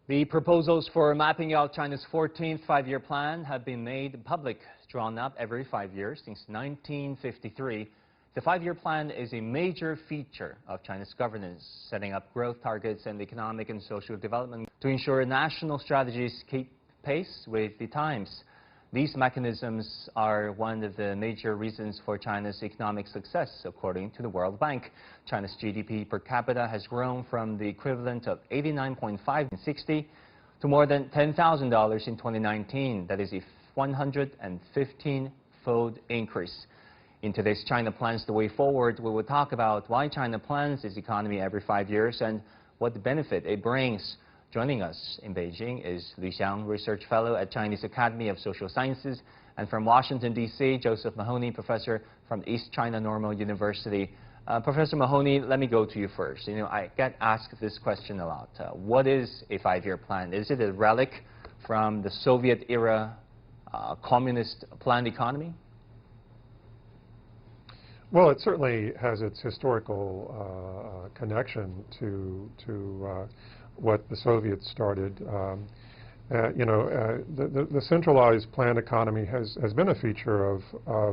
The proposals for mapping out China's 14th five-year plan have been made public, drawn up every 5 years since 1953. The five-year plan is a major feature of China's governance, setting up growth targets and economic and social development to ensure national strategies keep pace with the times. These mechanisms are one of the major reasons for China's economic success, according to the World Bank. China's GDP per capita has grown from the equivalent of 89.5 in 60 to more than $10,000 in 2019. That is a 115-fold increase. In today's China Plans the Way Forward, we will talk about why China plans its economy every 5 years and what benefit it brings. Joining us in Beijing is Xiang, Research Fellow at Chinese Academy of Social Sciences, and from Washington, D.C., Josef Mahoney, Professor from East China Normal University. Professor Mahoney, let me go to you first. I get asked this question a lot. What is a five-year plan? Is it a relic from the Soviet-era communist planned economy? Well, it certainly has its historical connection to what the Soviets started. The centralized planned economy has been a feature of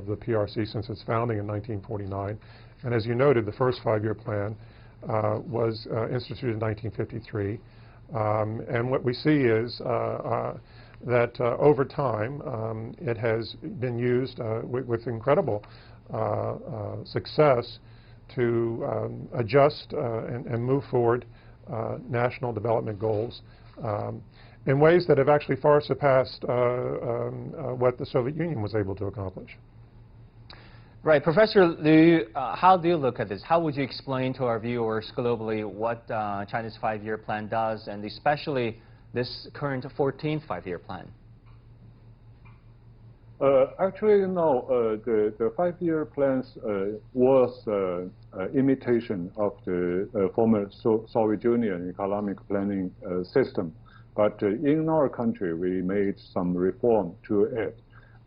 the PRC since its founding in 1949. And as you noted, the first five-year plan was instituted in 1953. And what we see is that over time, it has been used with incredible success to adjust and move forward national development goals in ways that have actually far surpassed what the Soviet Union was able to accomplish. Right. Professor Liu, how do you look at this? How would you explain to our viewers globally what China's five-year plan does, and especially this current 14th five-year plan? Actually, no. The five-year plans was imitation of the former Soviet Union economic planning system. But in our country, we made some reform to it.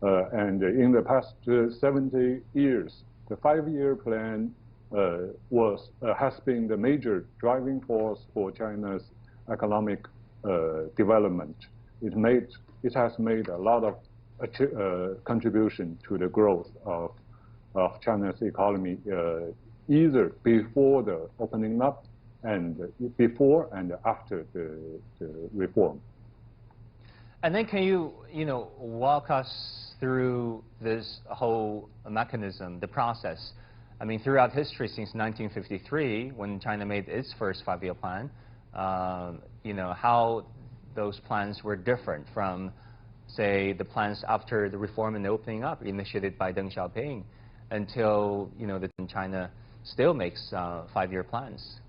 And in the past 70 years, the five-year plan has been the major driving force for China's economic development. It has made a lot of contribution to the growth of China's economy, either before the opening up and before and after the reform. And then can you, walk us through this whole mechanism, the process? I mean, throughout history since 1953, when China made its first five-year plan, how those plans were different from, say, the plans after the reform and opening up initiated by Deng Xiaoping until, China still makes five-year plans.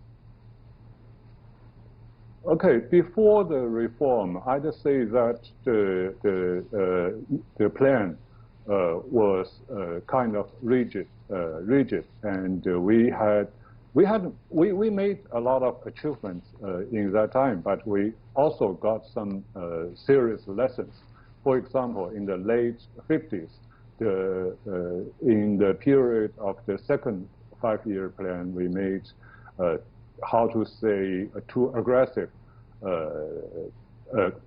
Okay, before the reform, I'd say that the plan was kind of rigid, and we made a lot of achievements in that time, but we also got some serious lessons. For example, in the late 50s, in the period of the second five-year plan, we made, how to say, too aggressive,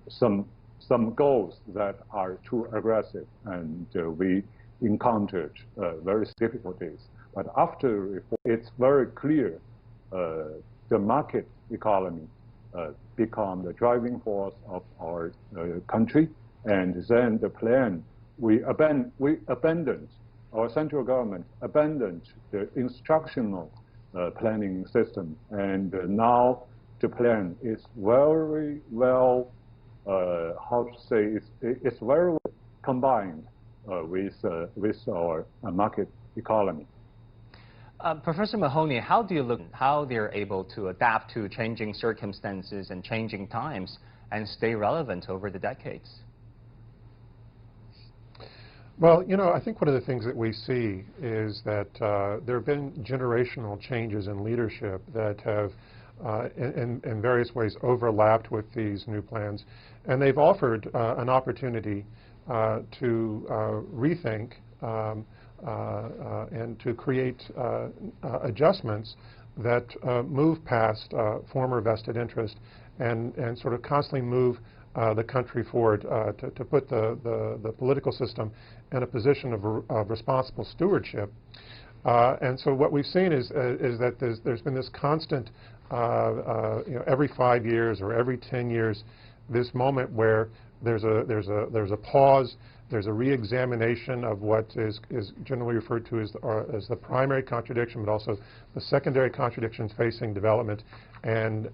some goals that are too aggressive, and we encountered various difficulties. But after reform, it's very clear the market economy become the driving force of our country. And then the plan, we abandoned, our central government abandoned the instructional planning system. And now the plan is very well, how to say, it's very well combined with our market economy. Professor Mahoney, how do you look at how they're able to adapt to changing circumstances and changing times and stay relevant over the decades? Well, I think one of the things that we see is that there have been generational changes in leadership that have in various ways overlapped with these new plans, and they've offered an opportunity to rethink and to create adjustments that move past former vested interest and sort of constantly move the country forward to put the political system in a position of responsible stewardship. And so what we've seen is that there's been this constant, every 5 years or every 10 years, this moment where there's a pause, there's a re-examination of what is generally referred to as the primary contradiction, but also the secondary contradictions facing development and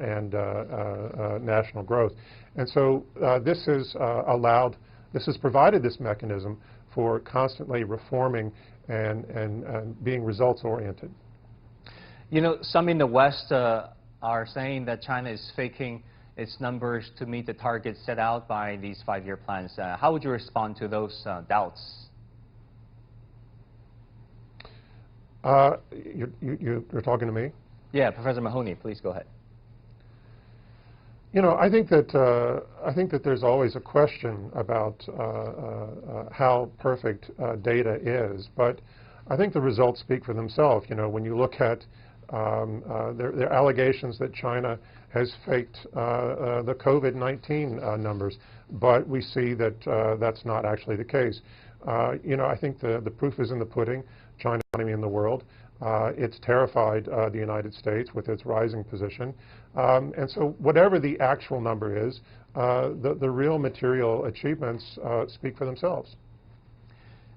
national growth. And so this has provided this mechanism for constantly reforming and being results-oriented. You know, some in the West are saying that China is faking its numbers to meet the targets set out by these 5-year plans. How would you respond to those doubts? You're talking to me? Yeah, Professor Mahoney, please go ahead. You know, I think that there's always a question about how perfect data is, but I think the results speak for themselves. You know, when you look at there are allegations that China has faked the COVID-19 numbers, but we see that that's not actually the case. You know, I think the proof is in the pudding. China's economy in the world. It's terrified the United States with its rising position. And so whatever the actual number is, the real material achievements speak for themselves.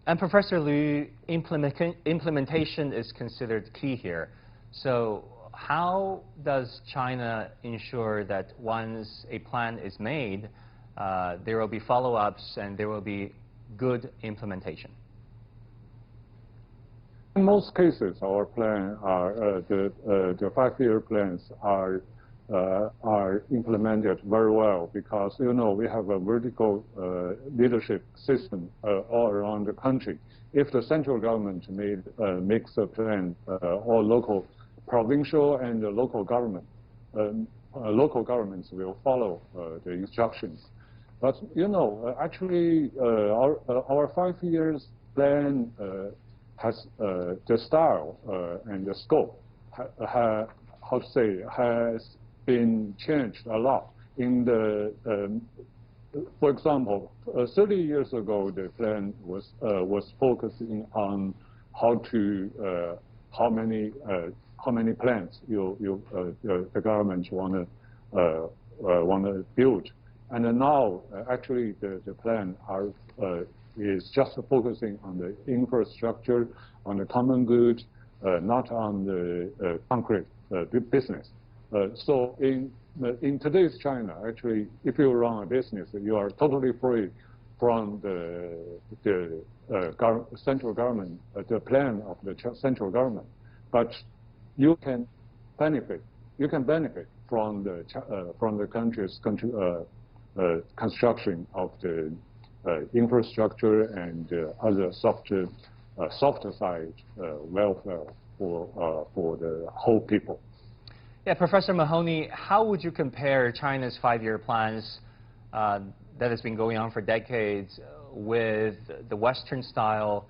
And Professor Liu, implementation is considered key here. So how does China ensure that once a plan is made, there will be follow-ups and there will be good implementation? In most cases, our plan the 5-year plans are implemented very well because, you know, we have a vertical leadership system all around the country. If the central government makes a plan, or local, provincial and the local government, local governments will follow the instructions. But, you know, actually, our 5 years plan has the style and the scope has been changed a lot. In the, for example, 30 years ago, the plan was focusing on how many plants the government wanna build, and then now actually the plan is just focusing on the infrastructure, on the common good, not on the concrete business. So in today's China, actually, if you run a business, you are totally free from the central government, the plan of the central government, but you can benefit from the country's construction of the infrastructure and other softer side welfare for the whole people. Yeah, Professor Mahoney, how would you compare China's 5-year plans that has been going on for decades with the Western style,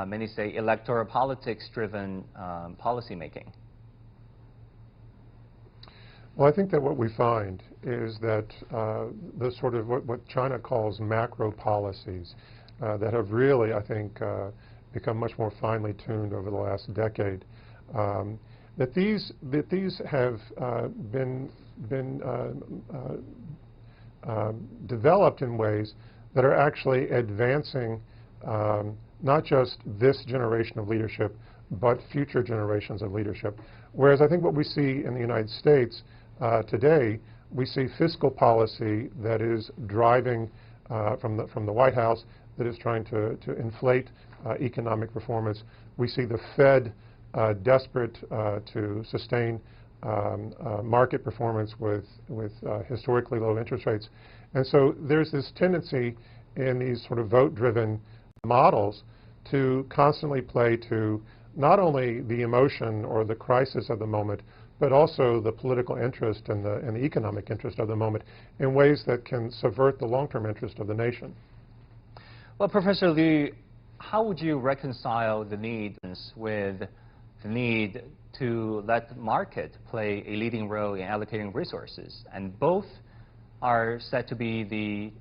many say electoral politics-driven policy making? Well, I think that what we find is that the sort of what China calls macro policies that have really, I think, become much more finely tuned over the last decade, that these have been developed in ways that are actually advancing not just this generation of leadership, but future generations of leadership. Whereas I think what we see in the United States today, we see fiscal policy that is driving from the White House, that is trying to inflate economic performance. We see the Fed desperate to sustain market performance with historically low interest rates. And so there's this tendency in these sort of vote-driven models to constantly play to not only the emotion or the crisis of the moment, but also the political interest and the economic interest of the moment in ways that can subvert the long-term interest of the nation. Well, Professor Liu, how would you reconcile the need with the need to let market play a leading role in allocating resources, and both are said to be the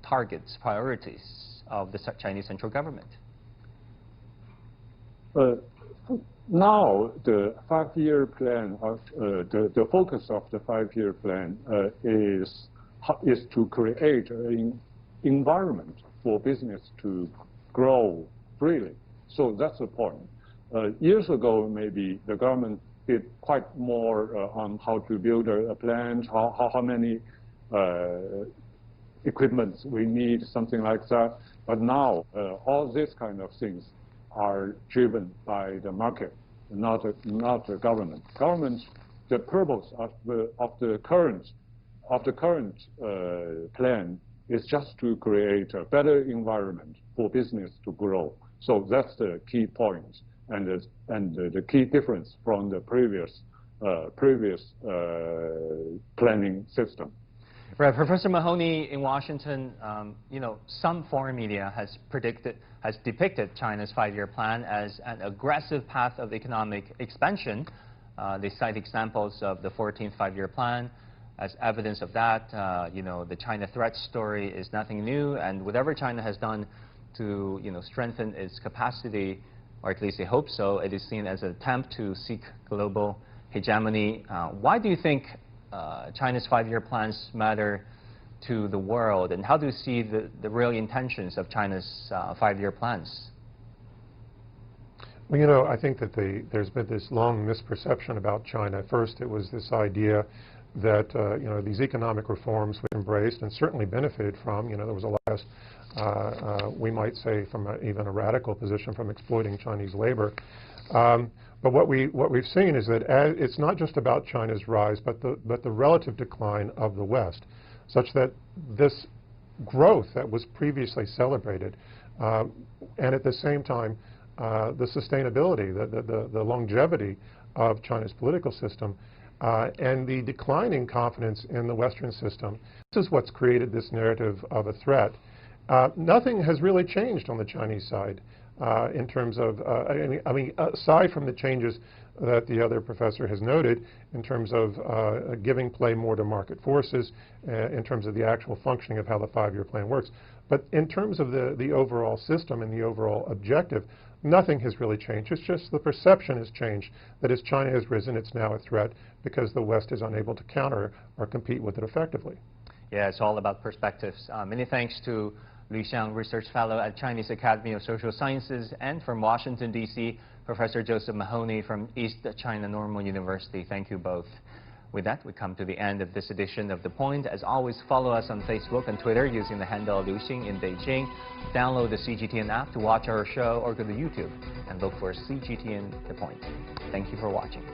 targets, priorities of the Chinese central government. Now, the 5-year plan, the focus of the 5-year plan is to create an environment for business to grow freely. So that's the point. Years ago, maybe the government did quite more on how to build a plant, how many equipments we need, something like that. But now, all these kind of things are driven by the market, not the government. Government, the purpose of the current plan is just to create a better environment for business to grow. So that's the key point, and the key difference from the previous planning system. Right, Professor Mahoney in Washington, some foreign media has depicted China's 5-year plan as an aggressive path of economic expansion. They cite examples of the 14th 5-year plan as evidence of that. The China threat story is nothing new, and whatever China has done to strengthen its capacity, or at least they hope so, it is seen as an attempt to seek global hegemony. Why do you think China's 5-year plans matter to the world, and how do you see the real intentions of China's 5-year plans? Well, I think that there's been this long misperception about China. First, it was this idea that these economic reforms were embraced and certainly benefited from. There was a lot, we might say, from even a radical position from exploiting Chinese labor. But what we've seen is that it's not just about China's rise, but the relative decline of the West, such that this growth that was previously celebrated, and at the same time, the sustainability, the longevity of China's political system, and the declining confidence in the Western system, this is what's created this narrative of a threat. Nothing has really changed on the Chinese side. In terms of, aside from the changes that the other professor has noted, in terms of giving play more to market forces, in terms of the actual functioning of how the 5-year plan works. But in terms of the overall system and the overall objective, nothing has really changed. It's just the perception has changed, that as China has risen, it's now a threat because the West is unable to counter or compete with it effectively. Yeah, it's all about perspectives. Many thanks to Xiang, Research Fellow at Chinese Academy of Social Sciences, and from Washington, D.C., Professor Josef Mahoney from East China Normal University. Thank you both. With that, we come to the end of this edition of The Point. As always, follow us on Facebook and Twitter using the handle Liuxing in Beijing. Download the CGTN app to watch our show, or go to YouTube and look for CGTN The Point. Thank you for watching.